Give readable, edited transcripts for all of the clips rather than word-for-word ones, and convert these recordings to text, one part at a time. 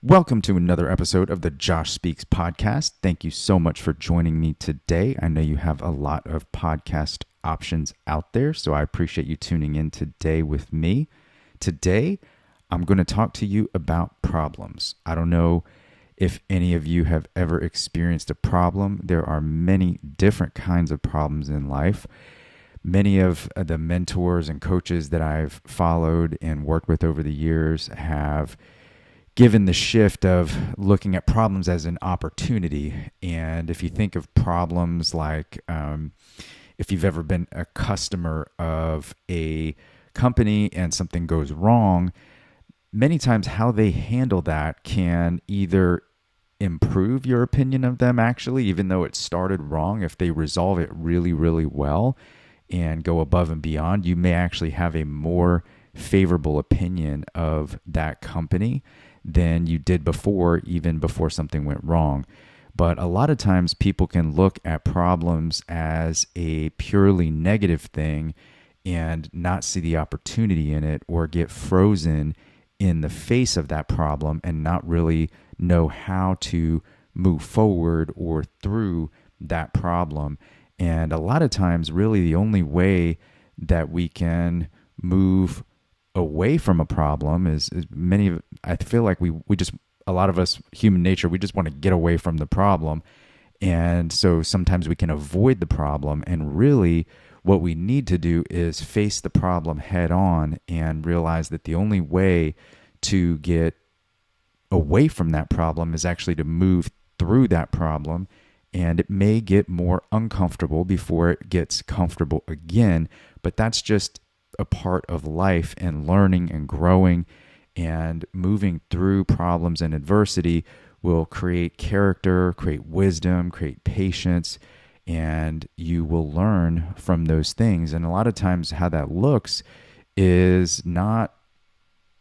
Welcome to another episode of the Josh Speaks podcast. Thank you so much for joining me today. I know you have a lot of podcast options out there, so I appreciate you tuning in today with me. Today, I'm going to talk to you about problems. I don't know if any of you have ever experienced a problem. There are many different kinds of problems in life. Many of the mentors and coaches that I've followed and worked with over the years have given the shift of looking at problems as an opportunity. And if you think of problems like if you've ever been a customer of a company and something goes wrong, many times how they handle that can either improve your opinion of them actually, even though it started wrong. If they resolve it really, really well and go above and beyond, you may actually have a more favorable opinion of that company than you did before, even before something went wrong. But a lot of times people can look at problems as a purely negative thing and not see the opportunity in it, or get frozen in the face of that problem and not really know how to move forward or through that problem. And a lot of times, really the only way that we can move away from a problem is I feel like we just, a lot of us, human nature, we just want to get away from the problem. And so sometimes we can avoid the problem, and really what we need to do is face the problem head on and realize that the only way to get away from that problem is actually to move through that problem. And it may get more uncomfortable before it gets comfortable again, but that's just a part of life, and learning and growing and moving through problems and adversity will create character, create wisdom, create patience, and you will learn from those things. And a lot of times how that looks is not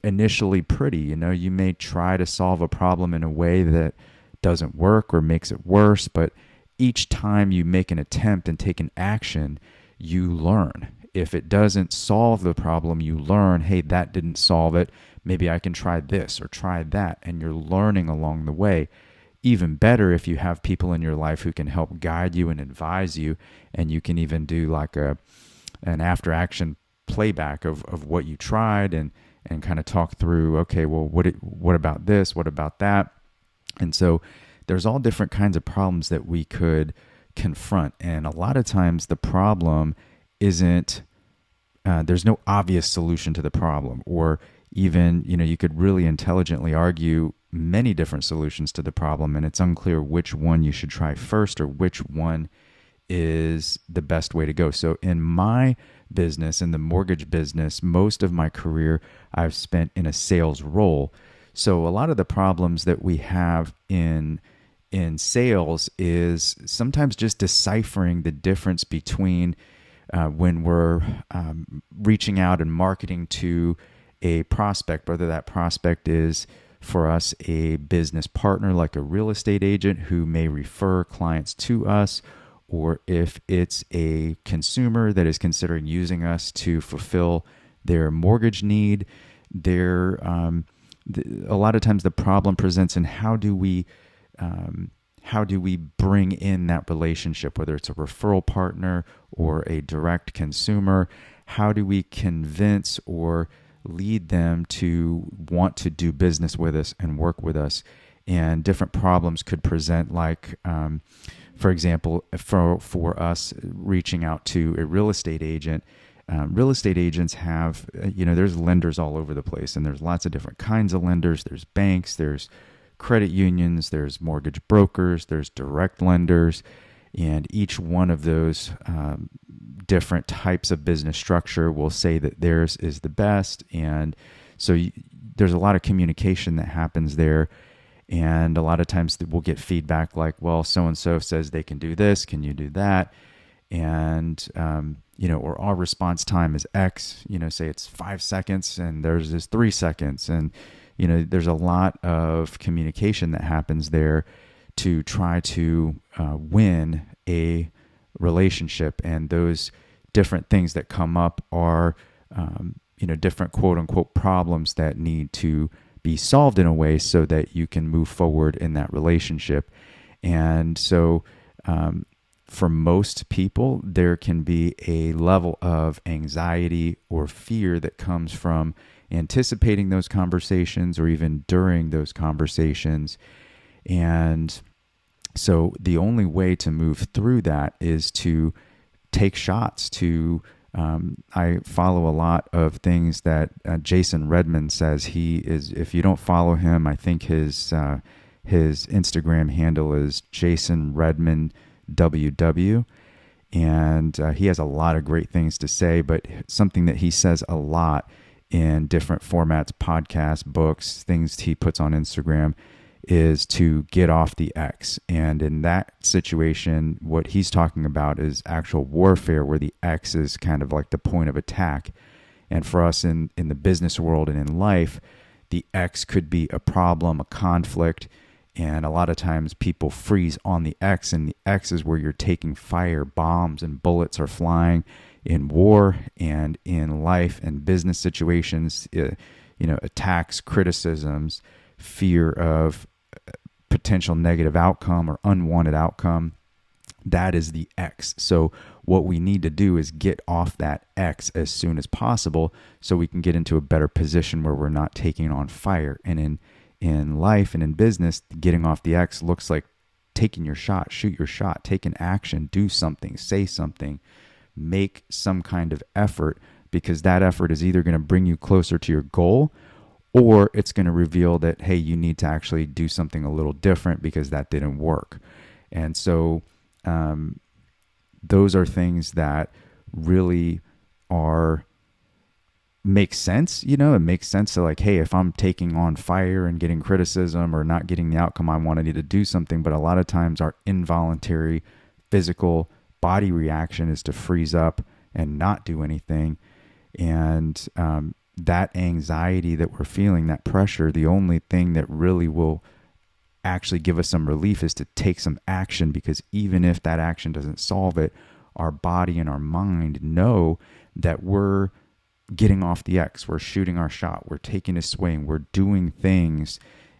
initially pretty. You may try to solve a problem in a way that doesn't work or makes it worse, but each time you make an attempt and take an action, you learn. If it doesn't solve the problem, you learn, hey, that didn't solve it. Maybe I can try this or try that. And you're learning along the way. Even better if you have people in your life who can help guide you and advise you. And you can even do like an after action playback of what you tried, and kind of talk through, okay, well, what about this? What about that? And so there's all different kinds of problems that we could confront. And a lot of times the problem isn't, there's no obvious solution to the problem, or even, you could really intelligently argue many different solutions to the problem, and it's unclear which one you should try first or which one is the best way to go. So in my business, in the mortgage business, most of my career I've spent in a sales role. So a lot of the problems that we have in sales is sometimes just deciphering the difference between when we're reaching out and marketing to a prospect, whether that prospect is for us a business partner like a real estate agent who may refer clients to us, or if it's a consumer that is considering using us to fulfill their mortgage need. A lot of times the problem presents in how do we bring in that relationship, whether it's a referral partner or a direct consumer? How do we convince or lead them to want to do business with us and work with us? And different problems could present, like, for example, for us reaching out to a real estate agent. Real estate agents have, there's lenders all over the place, and there's lots of different kinds of lenders. There's banks, there's credit unions, there's mortgage brokers, there's direct lenders, and each one of those different types of business structure will say that theirs is the best. And so there's a lot of communication that happens there, and a lot of times we'll get feedback like, well, so-and-so says they can do this, can you do that? And or our response time is X, say it's 5 seconds and theirs is 3 seconds, and there's a lot of communication that happens there to try to win a relationship. And those different things that come up are, different quote unquote problems that need to be solved in a way so that you can move forward in that relationship. And so for most people, there can be a level of anxiety or fear that comes from anticipating those conversations or even during those conversations. And so the only way to move through that is to take shots to I follow a lot of things that Jason Redman says. He is, if you don't follow him, I think his Instagram handle is Jason Redman WW, and he has a lot of great things to say. But something that he says a lot in different formats, podcasts, books, things he puts on Instagram, is to get off the X. And in that situation, what he's talking about is actual warfare, where the X is kind of like the point of attack. And for us in the business world and in life, the X could be a problem, a conflict. And a lot of times people freeze on the X, and the X is where you're taking fire, bombs and bullets are flying in war and in life and business situations, attacks, criticisms, fear of potential negative outcome or unwanted outcome. That is the X. So what we need to do is get off that X as soon as possible so we can get into a better position where we're not taking on fire. And in life and in business, getting off the X looks like taking your shot, shoot your shot, take an action, do something, say something, make some kind of effort, because that effort is either going to bring you closer to your goal, or it's going to reveal that, hey, you need to actually do something a little different because that didn't work. And so those are things that really make sense. It makes sense to like, hey, if I'm taking on fire and getting criticism or not getting the outcome I want, I need to do something. But a lot of times our involuntary physical body reaction is to freeze up and not do anything. And that anxiety that we're feeling, that pressure, the only thing that really will actually give us some relief is to take some action, because even if that action doesn't solve it, our body and our mind know that we're getting off the X, we're shooting our shot, we're taking a swing, we're doing things.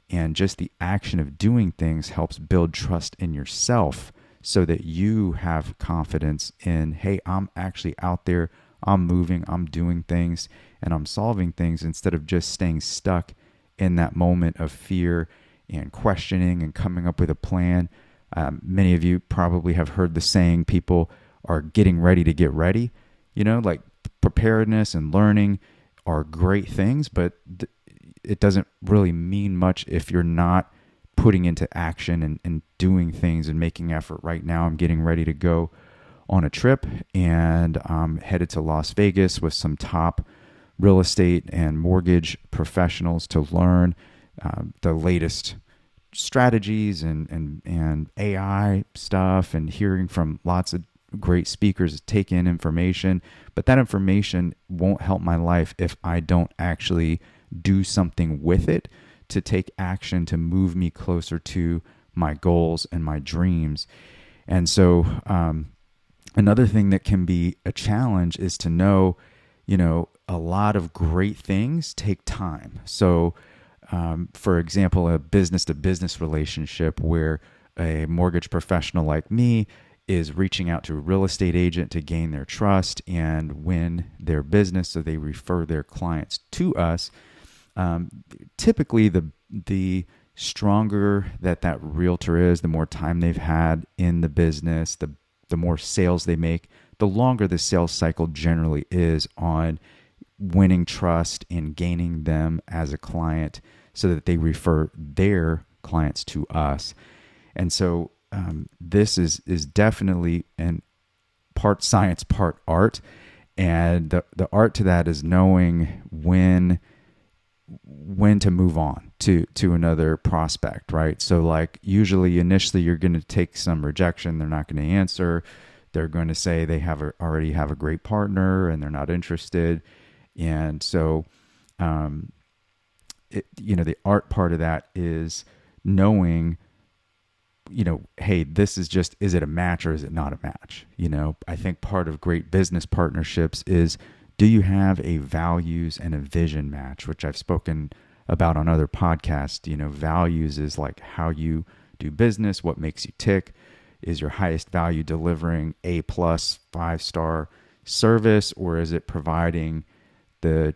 And just the action of doing things helps build trust in yourself so that you have confidence in, hey, I'm actually out there, I'm moving, I'm doing things, and I'm solving things, instead of just staying stuck in that moment of fear and questioning and coming up with a plan. Many of you probably have heard the saying, people are getting ready to get ready. Like preparedness and learning are great things, but it doesn't really mean much if you're not putting into action and doing things and making effort. Right now, I'm getting ready to go on a trip, and I'm headed to Las Vegas with some top real estate and mortgage professionals to learn the latest strategies and AI stuff, and hearing from lots of great speakers, take in information. But that information won't help my life if I don't actually do something with it to take action to move me closer to my goals and my dreams. And so another thing that can be a challenge is to know, a lot of great things take time. So for example, a business-to-business relationship where a mortgage professional like me is reaching out to a real estate agent to gain their trust and win their business, so they refer their clients to us. Typically, the stronger that realtor is, the more time they've had in the business, the more sales they make, the longer the sales cycle generally is on winning trust and gaining them as a client so that they refer their clients to us. And so this is definitely part science, part art. And the art to that is knowing when to move on to another prospect, right? So like usually initially you're going to take some rejection. They're not going to answer. They're going to say they already have a great partner and they're not interested. And so, the art part of that is knowing, hey, this is it a match or is it not a match? I think part of great business partnerships is, do you have a values and a vision match, which I've spoken about on other podcasts. Values is like how you do business, what makes you tick. Is your highest value delivering A plus 5-star service, or is it providing the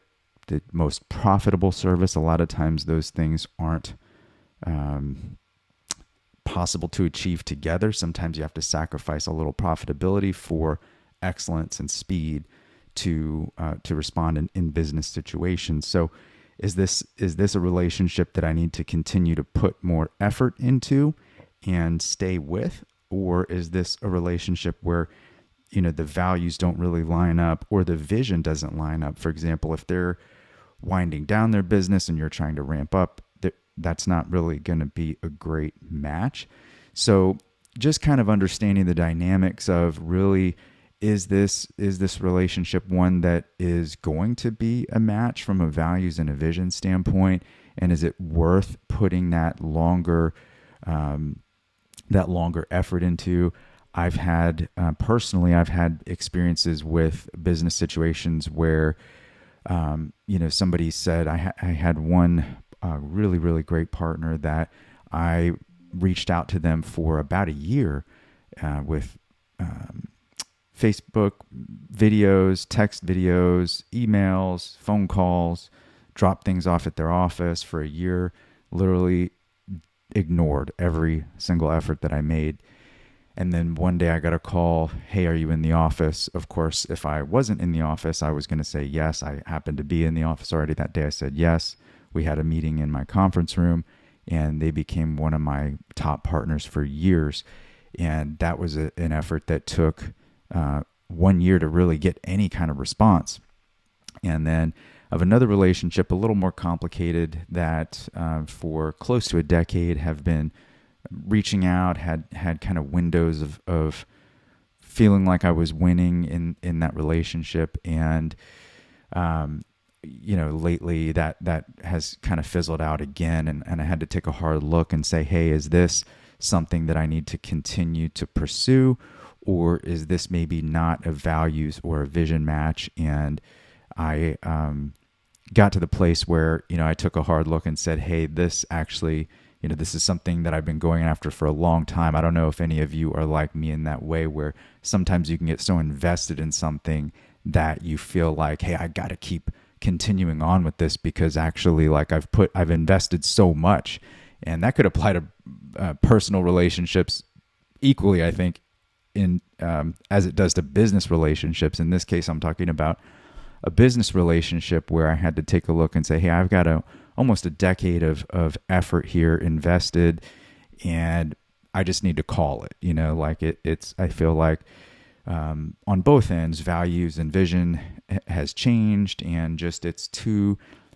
most profitable service? A lot of times those things aren't possible to achieve together. Sometimes you have to sacrifice a little profitability for excellence and speed to respond in business situations. So is this a relationship that I need to continue to put more effort into and stay with? Or is this a relationship where, the values don't really line up, or the vision doesn't line up? For example, if they're winding down their business and you're trying to ramp up, that's not really going to be a great match. So just kind of understanding the dynamics of really, is this relationship one that is going to be a match from a values and a vision standpoint? And is it worth putting that longer effort into? I've had experiences with business situations where, somebody said, I had one really, really great partner that I reached out to them for about a year with Facebook videos, text videos, emails, phone calls, dropped things off at their office for a year, literally ignored every single effort that I made. And then one day I got a call, hey, are you in the office? Of course, if I wasn't in the office, I was going to say yes. I happened to be in the office already that day. I said yes. We had a meeting in my conference room, and they became one of my top partners for years. And that was an effort that took 1 year to really get any kind of response. And then of another relationship, a little more complicated, that for close to a decade have been reaching out, had kind of windows of feeling like I was winning in that relationship. And, lately that has kind of fizzled out again. And I had to take a hard look and say, hey, is this something that I need to continue to pursue? Or is this maybe not a values or a vision match? And I got to the place where, I took a hard look and said, hey, this actually, this is something that I've been going after for a long time. I don't know if any of you are like me in that way, where sometimes you can get so invested in something that you feel like, hey, I got to keep continuing on with this because actually, like, I've invested so much. And that could apply to personal relationships equally, I think, in as it does to business relationships. In this case, I'm talking about a business relationship where I had to take a look and say, hey, I've got almost a decade of effort here invested, and I just need to call it. It's I feel like on both ends, values and vision has changed, and just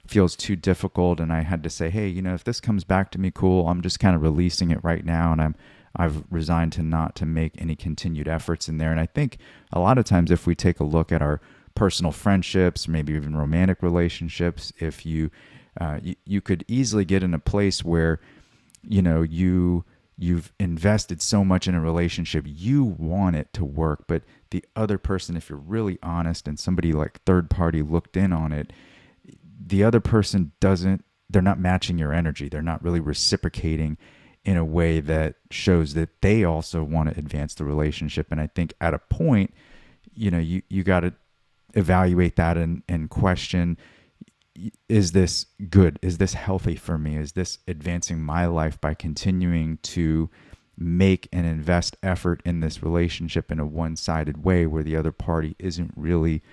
feels too difficult. And I had to say, hey, if this comes back to me, cool. I'm just kind of releasing it right now, and I've resigned to not to make any continued efforts in there. And I think a lot of times, if we take a look at our personal friendships, maybe even romantic relationships, if you could easily get in a place where, you've invested so much in a relationship, you want it to work, but the other person, if you're really honest and somebody like third party looked in on it, the other person they're not matching your energy. They're not really reciprocating in a way that shows that they also want to advance the relationship. And I think at a point, you got to evaluate that and question, is this good? Is this healthy for me? Is this advancing my life by continuing to make and invest effort in this relationship in a one-sided way where the other party isn't really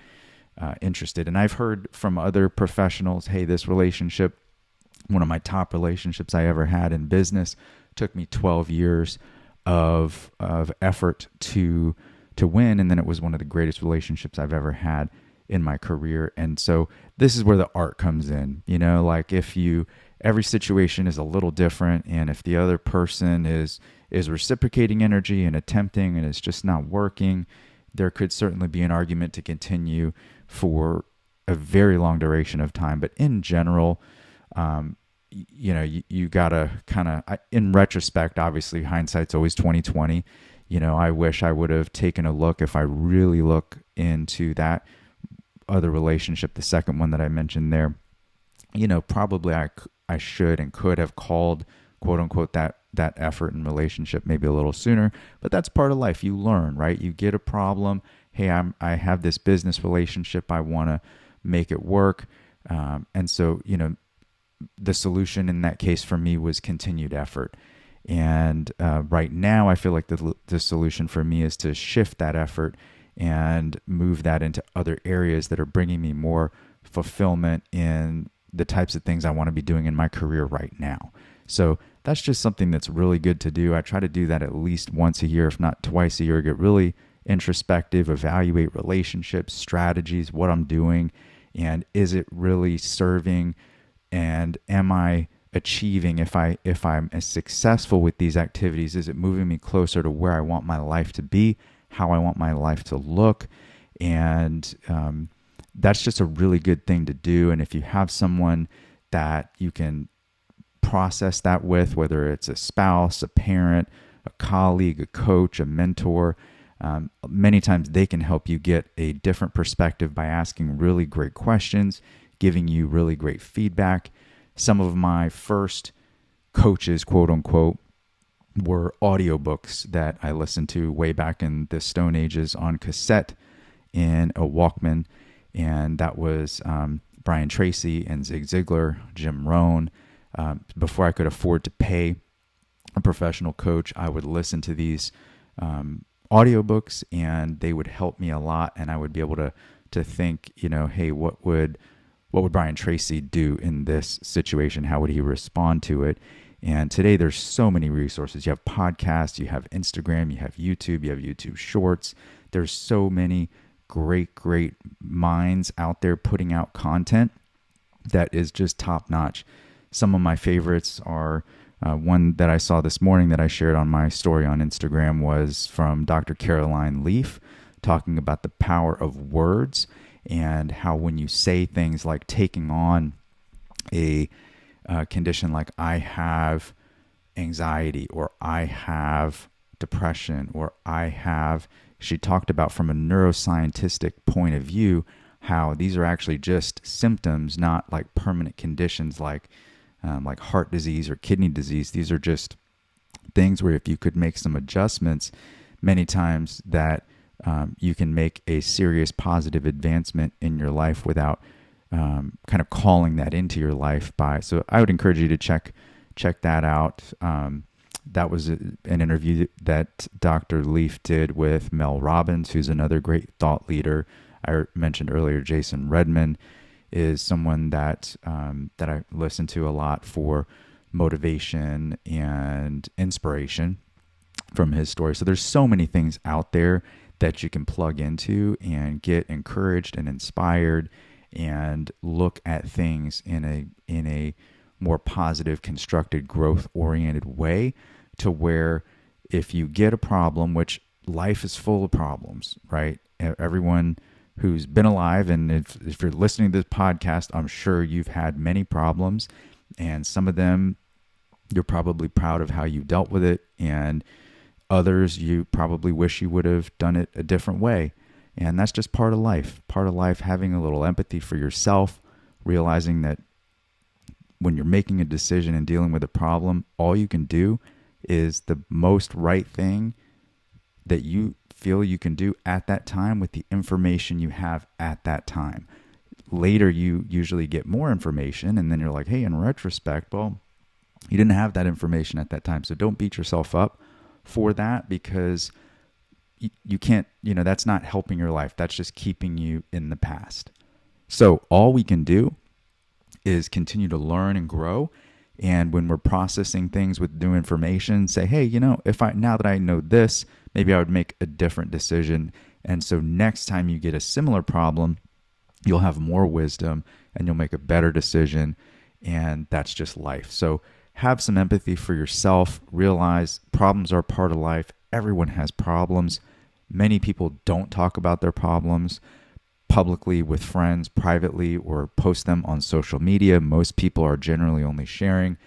interested? And I've heard from other professionals, hey, this relationship, one of my top relationships I ever had in business, took me 12 years of effort to win, and then it was one of the greatest relationships I've ever had in my career. And so this is where the art comes in. Like every situation is a little different, and if the other person is reciprocating energy and attempting and it's just not working, there could certainly be an argument to continue for a very long duration of time. But in general, you gotta kind of, in retrospect, obviously hindsight's always 20/20. I wish I would have taken a look, if I really look into that other relationship, the second one that I mentioned there, probably I should and could have called, quote unquote, that effort and relationship maybe a little sooner. But that's part of life. You learn, right? You get a problem. Hey, I have this business relationship. I want to make it work. And so, the solution in that case for me was continued effort. And right now, I feel like the solution for me is to shift that effort and move that into other areas that are bringing me more fulfillment in the types of things I want to be doing in my career right now. So that's just something that's really good to do. I try to do that at least once a year, if not twice a year, get really introspective, evaluate relationships, strategies, what I'm doing, and is it really serving, and am I achieving, if I'm as successful with these activities, is it moving me closer to where I want my life to be, how I want my life to look? And that's just a really good thing to do. And if you have someone that you can process that with, whether it's a spouse, a parent, a colleague, a coach, a mentor, many times they can help you get a different perspective by asking really great questions, giving you really great feedback. Some of my first coaches, quote unquote, were audiobooks that I listened to way back in the Stone Ages on cassette in a Walkman. And that was Brian Tracy and Zig Ziglar, Jim Rohn. Before I could afford to pay a professional coach, I would listen to these audiobooks, and they would help me a lot. And I would be able to think, hey, what would Brian Tracy do in this situation? How would he respond to it? And today there's so many resources. You have podcasts, you have Instagram, you have YouTube Shorts. There's so many great minds out there putting out content that is just top notch. Some of my favorites are one that I saw this morning that I shared on my story on Instagram was from Dr. Caroline Leaf, talking about the power of words and how when you say things like taking on a condition like I have anxiety, or I have depression, or she talked about from a neuroscientific point of view how these are actually just symptoms, not like permanent conditions like heart disease or kidney disease. These are just things where if you could make some adjustments, many times that you can make a serious positive advancement in your life without kind of calling that into your life so I would encourage you to check that out. That was an interview that Dr. Leaf did with Mel Robbins, who's another great thought leader. I mentioned earlier, Jason Redman is someone that I listen to a lot for motivation and inspiration from his story. So there's so many things out there that you can plug into and get encouraged and inspired and look at things in a more positive, constructed, growth-oriented way, to where if you get a problem, which life is full of problems, right? Everyone who's been alive, and if you're listening to this podcast, I'm sure you've had many problems, and some of them you're probably proud of how you dealt with it, and others you probably wish you would have done it a different way. And that's just part of life. Part of life, having a little empathy for yourself, realizing that when you're making a decision and dealing with a problem, all you can do is the most right thing that you feel you can do at that time with the information you have at that time. Later, you usually get more information, and then you're like, hey, in retrospect, well, you didn't have that information at that time. So don't beat yourself up for that, because you can't, that's not helping your life. That's just keeping you in the past. So all we can do is continue to learn and grow. And when we're processing things with new information, say, hey, now that I know this, maybe I would make a different decision. And so next time you get a similar problem, you'll have more wisdom and you'll make a better decision. And that's just life. So have some empathy for yourself. Realize problems are part of life. Everyone has problems. Many people don't talk about their problems publicly with friends, privately, or post them on social media. Most people are generally only sharing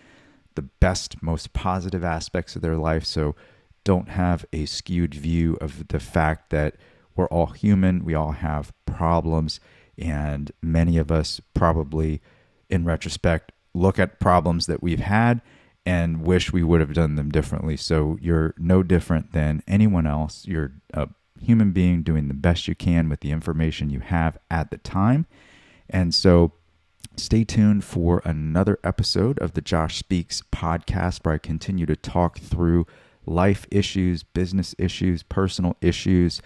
the best, most positive aspects of their life. So don't have a skewed view of the fact that we're all human. We all have problems. And many of us probably, in retrospect, look at problems that we've had and wish we would have done them differently. So you're no different than anyone else. You're a human being doing the best you can with the information you have at the time. And so stay tuned for another episode of the Josh Speaks podcast, where I continue to talk through life issues, business issues, personal issues,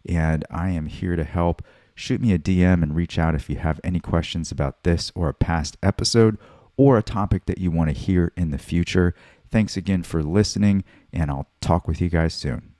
and I am here to help. Shoot me a DM and reach out if you have any questions about this or a past episode or a topic that you want to hear in the future. Thanks again for listening, and I'll talk with you guys soon.